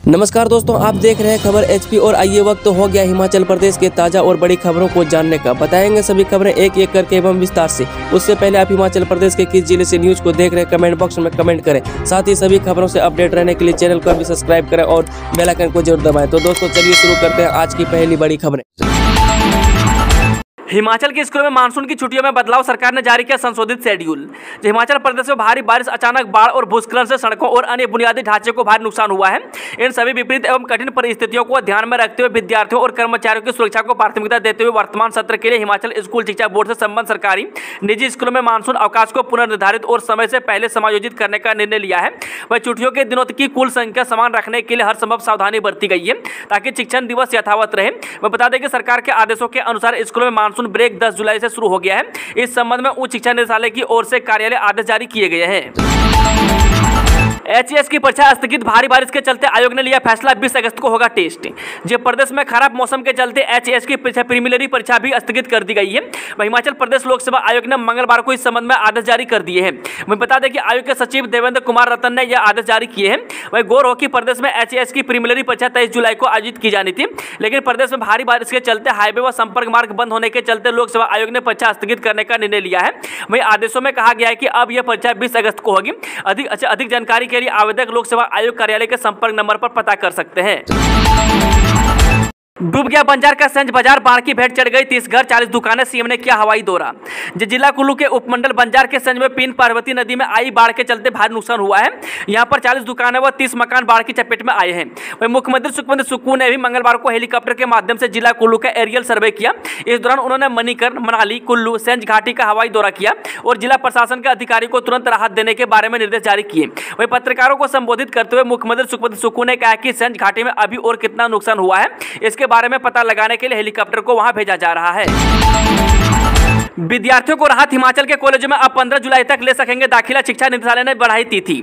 नमस्कार दोस्तों, आप देख रहे हैं खबर एचपी और आइए वक्त हो गया हिमाचल प्रदेश के ताज़ा और बड़ी खबरों को जानने का। बताएंगे सभी खबरें एक एक करके एवं विस्तार से। उससे पहले आप हिमाचल प्रदेश के किस जिले से न्यूज को देख रहे हैं कमेंट बॉक्स में कमेंट करें। साथ ही सभी खबरों से अपडेट रहने के लिए चैनल को भी सब्सक्राइब करें और बेल आइकन को जरूर दबाएं। तो दोस्तों चलिए शुरू करते हैं आज की पहली बड़ी खबरें। हिमाचल के स्कूलों में मानसून की छुट्टियों में बदलाव, सरकार ने जारी किया संशोधित शेड्यूल। हिमाचल प्रदेश में भारी बारिश, अचानक बाढ़ और भूस्खलन से सड़कों और अन्य बुनियादी ढांचे को भारी नुकसान हुआ है। इन सभी विपरीत एवं कठिन परिस्थितियों को ध्यान में रखते हुए विद्यार्थियों और कर्मचारियों की सुरक्षा को प्राथमिकता देते हुए वर्तमान सत्र के लिए हिमाचल स्कूल शिक्षा बोर्ड से संबद्ध सरकारी निजी स्कूलों में मानसून अवकाश को पुनर्निर्धारित और समय से पहले समायोजित करने का निर्णय लिया है। वह छुट्टियों के दिनों की कुल संख्या समान रखने के लिए हर संभव सावधानी बरती गई है ताकि शिक्षण दिवस यथावत रहे। वह बता दें कि सरकार के आदेशों के अनुसार स्कूलों में मानसून ब्रेक 10 जुलाई से शुरू हो गया है। इस संबंध में उच्च शिक्षा निदेशालय की ओर से कार्यालय आदेश जारी किए गए हैं। एचएएस की परीक्षा स्थगित, भारी बारिश के चलते आयोग ने लिया फैसला, 20 अगस्त को होगा टेस्ट। जब प्रदेश में खराब मौसम के चलते एचएएस की प्रीलिमिनरी परीक्षा भी स्थगित कर दी गई है। हिमाचल प्रदेश लोक सेवा आयोग ने मंगलवार को इस संबंध में आदेश जारी कर दिए हैं। वहीं बता दें कि आयोग के सचिव देवेंद्र कुमार रतन ने यह आदेश जारी किए हैं। वही गौर हो कि प्रदेश में एचएएस की प्रीलिमिनरी परीक्षा 23 जुलाई को आयोजित की जानी थी, लेकिन प्रदेश में भारी बारिश के चलते हाईवे व संपर्क मार्ग बंद होने के चलते लोक सेवा आयोग ने परीक्षा स्थगित करने का निर्णय लिया है। वहीं आदेशों में कहा गया है कि अब यह परीक्षा 20 अगस्त को होगी। अधिक जानकारी के लिए आवेदक लोक सेवा आयोग कार्यालय के संपर्क नंबर पर पता कर सकते हैं। डूब गया बंजार का संज बाजार, बाढ़ की भेंट चढ़ गई 30 घर 40 दुकानें, सीएम ने किया हवाई दौरा। जिला कुल्लू के उपमंडल बंजार के संज में पीन पार्वती नदी में आई बाढ़ के चलते भारी नुकसान हुआ है। यहां पर 40 दुकानें व 30 मकान बाढ़ की चपेट में आए हैं। वहीं मुख्यमंत्री सुखविंदर सुक्खू ने भी मंगलवार को हेलीकॉप्टर के माध्यम से जिला कुल्लू का एरियल सर्वे किया। इस दौरान उन्होंने मणिकर्ण, मनाली, कुल्लू, संज घाटी का हवाई दौरा किया और जिला प्रशासन के अधिकारी को तुरंत राहत देने के बारे में निर्देश जारी किए। वहीं पत्रकारों को संबोधित करते हुए मुख्यमंत्री सुखविंदर सुक्खू ने कहा कि संज घाटी में अभी और कितना नुकसान हुआ है, इसके बारे में पता लगाने के लिए हेलीकॉप्टर को वहां भेजा जा रहा है। विद्यार्थियों को राहत, हिमाचल के कॉलेजों में अब 15 जुलाई तक ले सकेंगे दाखिला, शिक्षा निदेशालय ने बढ़ाई तिथि।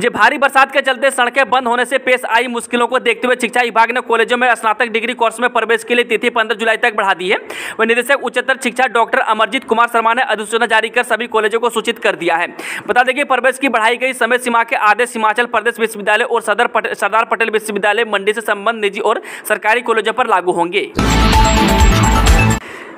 जब भारी बरसात के चलते सड़कें बंद होने से पेश आई मुश्किलों को देखते हुए शिक्षा विभाग ने कॉलेजों में स्नातक डिग्री कोर्स में प्रवेश के लिए तिथि 15 जुलाई तक बढ़ा दी है। वह निदेशक उच्चतर शिक्षा डॉक्टर अमरजीत कुमार शर्मा ने अधिसूचना जारी कर सभी कॉलेजों को सूचित कर दिया है। बता दें कि प्रवेश की बढ़ाई गई समय सीमा के आदेश हिमाचल प्रदेश विश्वविद्यालय और सरदार पटेल विश्वविद्यालय मंडी से संबंध निजी और सरकारी कॉलेजों पर लागू होंगे।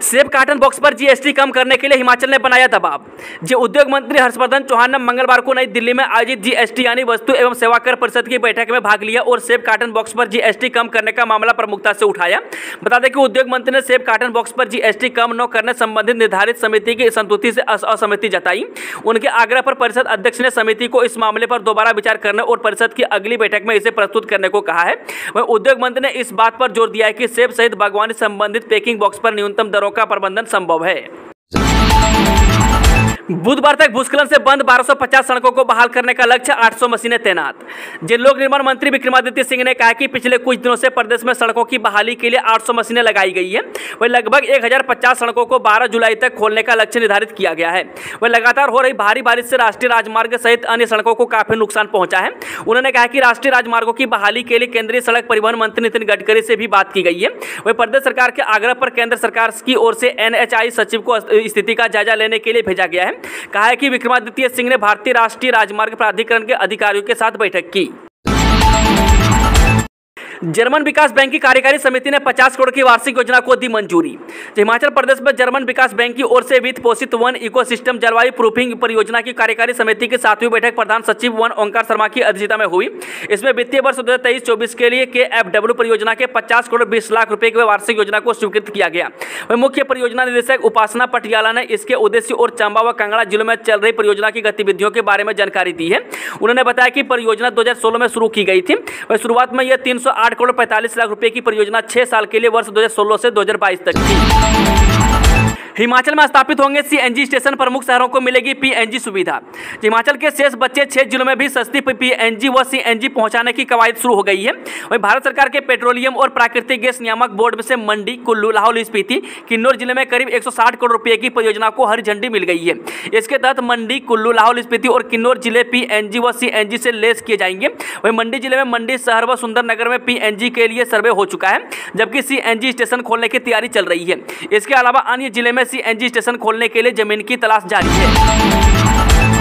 सेब कार्टन बॉक्स पर जीएसटी कम करने के लिए हिमाचल ने बनाया दबाव। उद्योग मंत्री हर्षवर्धन चौहान ने मंगलवार को नई दिल्ली में आयोजित जीएसटी यानी वस्तु एवं सेवा कर परिषद की बैठक में भाग लिया और सेब कार्टन बॉक्स पर जीएसटी कम करने का मामला प्रमुखता से उठाया। बता दें कि उद्योग मंत्री ने सेब कार्टन बॉक्स पर जीएसटी कम न करने संबंधित निर्धारित समिति की संतुष्टि से असहमति जताई। उनके आग्रह पर परिषद अध्यक्ष ने समिति को इस मामले पर दोबारा विचार करने और परिषद की अगली बैठक में इसे प्रस्तुत करने को कहा है। वहीं उद्योग मंत्री ने इस बात पर जोर दिया है कि सेब सहित बागवानी संबंधित पैकिंग बॉक्स पर न्यूनतम दरों का प्रबंधन संभव है। बुधवार तक भूस्खलन से बंद 1250 सड़कों को बहाल करने का लक्ष्य, 800 मशीनें तैनात। लोक निर्माण मंत्री विक्रमादित्य सिंह ने कहा कि पिछले कुछ दिनों से प्रदेश में सड़कों की बहाली के लिए 800 मशीनें लगाई गई है। वही लगभग 1050 सड़कों को 12 जुलाई तक खोलने का लक्ष्य निर्धारित किया गया है। वही लगातार हो रही भारी बारिश से राष्ट्रीय राजमार्ग सहित अन्य सड़कों को काफी नुकसान पहुंचा है। उन्होंने कहा कि राष्ट्रीय राजमार्गों की बहाली के लिए केंद्रीय सड़क परिवहन मंत्री नितिन गडकरी से भी बात की गई है। वही प्रदेश सरकार के आग्रह पर केंद्र सरकार की ओर से NHAI सचिव को स्थिति का जायजा लेने के लिए भेजा गया है। कहा है कि विक्रमादित्य सिंह ने भारतीय राष्ट्रीय राजमार्ग प्राधिकरण के अधिकारियों के साथ बैठक की। जर्मन विकास बैंक की कार्यकारी समिति ने 50 करोड़ की वार्षिक योजना को दी मंजूरी। हिमाचल प्रदेश में जर्मन विकास बैंक की ओर से वित्त पोषित वन इकोसिस्टम जलवायु प्रूफिंग परियोजना की कार्यकारी समिति की 7वीं बैठक प्रधान सचिव वन ओंकार शर्मा की अध्यक्षता में हुई। इसमें वित्तीय वर्ष 2023-24 के लिए KFW परियोजना के 50 करोड़ 20 लाख रुपए की वार्षिक योजना को स्वीकृत किया गया। वही मुख्य परियोजना निदेशक उपासना पटियाला ने इसके उद्देश्य और चंबा व कांगड़ा जिलों में चल रही परियोजना की गतिविधियों के बारे में जानकारी दी है। उन्होंने बताया कि परियोजना 2016 में शुरू की गई थी। वही शुरुआत में यह 308 करोड़ 45 लाख रुपए की परियोजना 6 साल के लिए वर्ष 2016 से 2022 तक थी। हिमाचल में स्थापित होंगे सीएनजी स्टेशन, प्रमुख शहरों को मिलेगी पीएनजी सुविधा। हिमाचल के शेष बचे 6 जिलों में भी सस्ती पीएनजी व सीएनजी पहुंचाने की कवायद शुरू हो गई है। वहीं भारत सरकार के पेट्रोलियम और प्राकृतिक गैस नियामक बोर्ड से मंडी, कुल्लू, लाहौल स्पीति, किन्नौर जिले में करीब 160 करोड़ रुपए की परियोजना को हरी झंडी मिल गई है। इसके तहत मंडी, कुल्लू, लाहौल स्पीति और किन्नौर जिले पीएनजी व सीएनजी से लेस किए जाएंगे। वहीं मंडी जिले में मंडी शहर व सुंदरनगर में पीएनजी के लिए सर्वे हो चुका है, जबकि सीएनजी स्टेशन खोलने की तैयारी चल रही है। इसके अलावा अन्य जिले में सीएनजी स्टेशन खोलने के लिए जमीन की तलाश जारी है।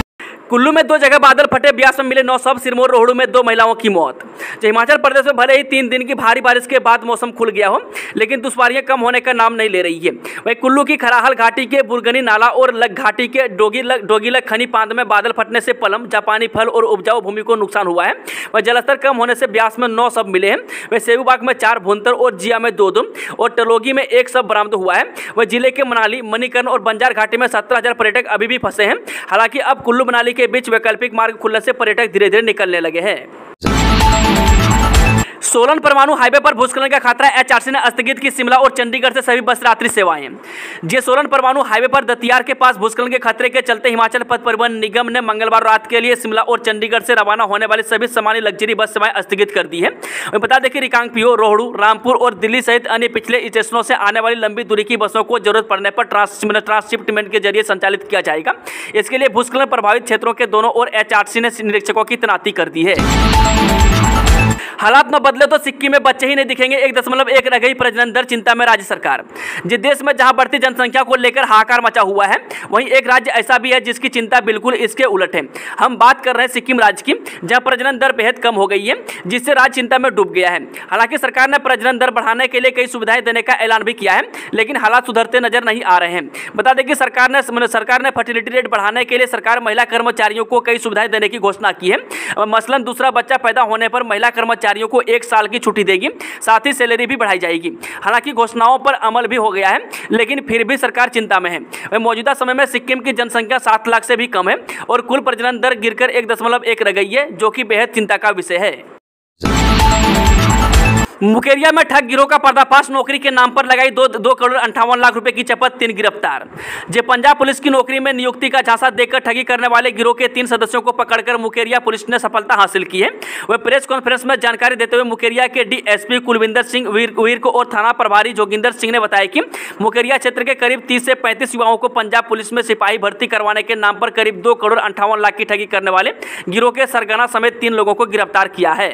कुल्लू में 2 जगह बादल फटे, ब्यास में मिले 9 शव, सिरमौर रोहड़ू में 2 महिलाओं की मौत। हिमाचल प्रदेश में भले ही 3 दिन की भारी बारिश के बाद मौसम खुल गया हो, लेकिन दुश्वारियां कम होने का नाम नहीं ले रही है। वहीं कुल्लू की खराहल घाटी के बुरगनी नाला और लग घाटी के डोगीलग खनी बांध में बादल फटने से पलम, जापानी फल और उपजाऊ भूमि को नुकसान हुआ है। वह जलस्तर कम होने से ब्यास में 9 शव मिले हैं। वह सेबूबाग में 4, भुंतर और जिया में 2 और टलोगी में 1 शव बरामद हुआ है। वह जिले के मनाली, मणिकर्ण और बंजार घाटी में 17,000 पर्यटक अभी भी फंसे हैं। हालांकि अब कुल्लू मनाली के बीच वैकल्पिक मार्ग खुलने से पर्यटक धीरे धीरे निकलने लगे हैं। सोलन परमाणु हाईवे पर भूस्खलन का खतरा, एचआरसी ने स्थगित की शिमला और चंडीगढ़ से सभी बस रात्रि सेवाएं। जे सोलन परमाणु हाईवे पर दतियार के पास भूस्खलन के खतरे के चलते हिमाचल पथ परिवहन निगम ने मंगलवार रात के लिए शिमला और चंडीगढ़ से रवाना होने वाली सभी सामान्य लग्जरी बस सेवाएं स्थगित कर दी है। बता दें कि रिकांगपिओ, रोहड़ू, रामपुर और दिल्ली सहित अन्य पिछले स्टेशनों से आने वाली लंबी दूरी की बसों को जरूरत पड़ने पर ट्रांसशिपमेंट के जरिए संचालित किया जाएगा। इसके लिए भूस्खलन प्रभावित क्षेत्रों के दोनों ओर एचआरसी ने निरीक्षकों की तैनाती कर दी है। हालात न बदले तो सिक्किम में बच्चे ही नहीं दिखेंगे, 1.1 रह गई प्रजनन दर, चिंता में राज्य सरकार। जिस देश में जहां बढ़ती जनसंख्या को लेकर हाहाकार मचा हुआ है, वहीं एक राज्य ऐसा भी है जिसकी चिंता बिल्कुल इसके उलट है। हम बात कर रहे हैं सिक्किम राज्य की, जहां प्रजनन दर बेहद कम हो गई है, जिससे राज्य चिंता में डूब गया है। हालांकि सरकार ने प्रजनन दर बढ़ाने के लिए कई सुविधाएं देने का ऐलान भी किया है, लेकिन हालात सुधरते नजर नहीं आ रहे हैं। बता दें कि सरकार ने फर्टिलिटी रेट बढ़ाने के लिए सरकार महिला कर्मचारियों को कई सुविधाएं देने की घोषणा की है। मसलन दूसरा बच्चा पैदा होने पर महिला कर्मचारियों को 1 साल की छुट्टी देगी, साथ ही सैलरी भी बढ़ाई जाएगी। हालांकि घोषणाओं पर अमल भी हो गया है, लेकिन फिर भी सरकार चिंता में है। मौजूदा समय में सिक्किम की जनसंख्या 7 लाख से भी कम है और कुल प्रजनन दर गिरकर 1.1 रह गई है, जो कि बेहद चिंता का विषय है। मुकेरिया में ठग गिरोह का पर्दाफाश, नौकरी के नाम पर लगाई 2 करोड़ 58 लाख रुपए की चपत, 3 गिरफ्तार। जे पंजाब पुलिस की नौकरी में नियुक्ति का झांसा देकर ठगी करने वाले गिरोह के 3 सदस्यों को पकड़कर मुकेरिया पुलिस ने सफलता हासिल की है। वह प्रेस कॉन्फ्रेंस में जानकारी देते हुए मुकेरिया के डीएसपी कुलविंदर सिंह वीर को और थाना प्रभारी जोगिंदर सिंह ने बताया कि मुकेरिया क्षेत्र के करीब 30 से 35 युवाओं को पंजाब पुलिस में सिपाही भर्ती करवाने के नाम पर करीब 2 करोड़ 58 लाख की ठगी करने वाले गिरोह के सरगना समेत 3 लोगों को गिरफ्तार किया है।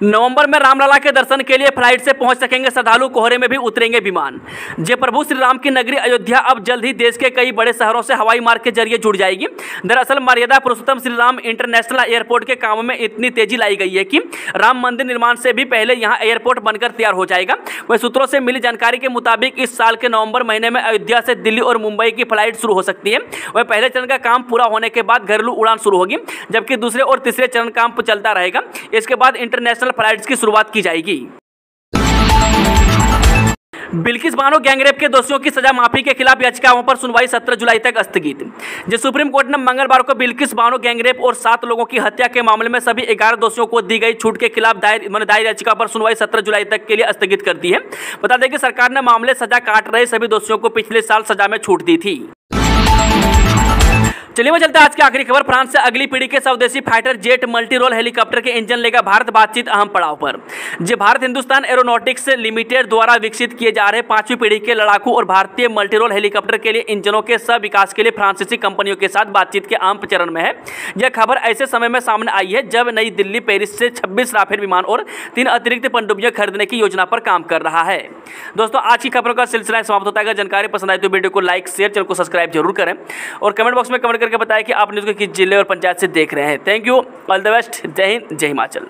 नवंबर में रामलला के दर्शन के लिए फ्लाइट से पहुंच सकेंगे श्रद्धालु, कोहरे में भी उतरेंगे विमान। जे प्रभु श्री राम की नगरी अयोध्या अब जल्द ही देश के कई बड़े शहरों से हवाई मार्ग के जरिए जुड़ जाएगी। दरअसल मर्यादा पुरुषोत्तम श्री राम इंटरनेशनल एयरपोर्ट के कामों में इतनी तेजी लाई गई है कि राम मंदिर निर्माण से भी पहले यहाँ एयरपोर्ट बनकर तैयार हो जाएगा। वह सूत्रों से मिली जानकारी के मुताबिक इस साल के नवंबर महीने में अयोध्या से दिल्ली और मुंबई की फ्लाइट शुरू हो सकती है। वह पहले चरण का काम पूरा होने के बाद घरेलू उड़ान शुरू होगी, जबकि दूसरे और तीसरे चरण काम चलता रहेगा। इसके बाद इंटरनेशनल फ्लाइट्स की शुरुआत की जाएगी। बिल्किस बानो गैंगरेप के दोषियों की सजा माफी के खिलाफ याचिकाओं पर सुनवाई 17 जुलाई तक स्थगित। जिस सुप्रीम कोर्ट ने मंगलवार को बिल्किस बानो गैंगरेप और 7 लोगों की हत्या के मामले में सभी 11 दोषियों को दी गई छूट के खिलाफ दायर याचिका पर सुनवाई 17 जुलाई तक के लिए स्थगित कर दी है। बता दें कि सरकार ने मामले सजा काट रहे सभी दोषियों को पिछले साल सजा में छूट दी थी। चलिए मैं चलते हैं आज की आखिरी खबर। फ्रांस से अगली पीढ़ी के स्वदेशी fighter jet multi role helicopter के इंजन लेगा भारत, बातचीत अहम पड़ाव पर। जो भारत हिंदुस्तान एरोनॉटिक्स लिमिटेड द्वारा विकसित किए जा रहे 5वीं पीढ़ी के लड़ाकू और भारतीय मल्टी रोल हेलीकॉप्टर के लिए इंजनों के सह विकास के लिए फ्रांसीसी कंपनियों के साथ बातचीत के आम चरण में है। यह खबर ऐसे समय में सामने आई है जब नई दिल्ली पेरिस से 26 राफेल विमान और 3 अतिरिक्त पनडुब्बियां खरीदने की योजना पर काम कर रहा है। दोस्तों आज की खबरों का सिलसिला समाप्त होता है। अगर जानकारी पसंद आई तो वीडियो को लाइक, शेयर, चैनल को सब्सक्राइब जरूर करें और कमेंट बॉक्स में कमेंट करके बताएं कि आप न्यूज़ को किस जिले और पंचायत से देख रहे हैं। Thank you, all the best, जय हिंद, जय हिमाचल।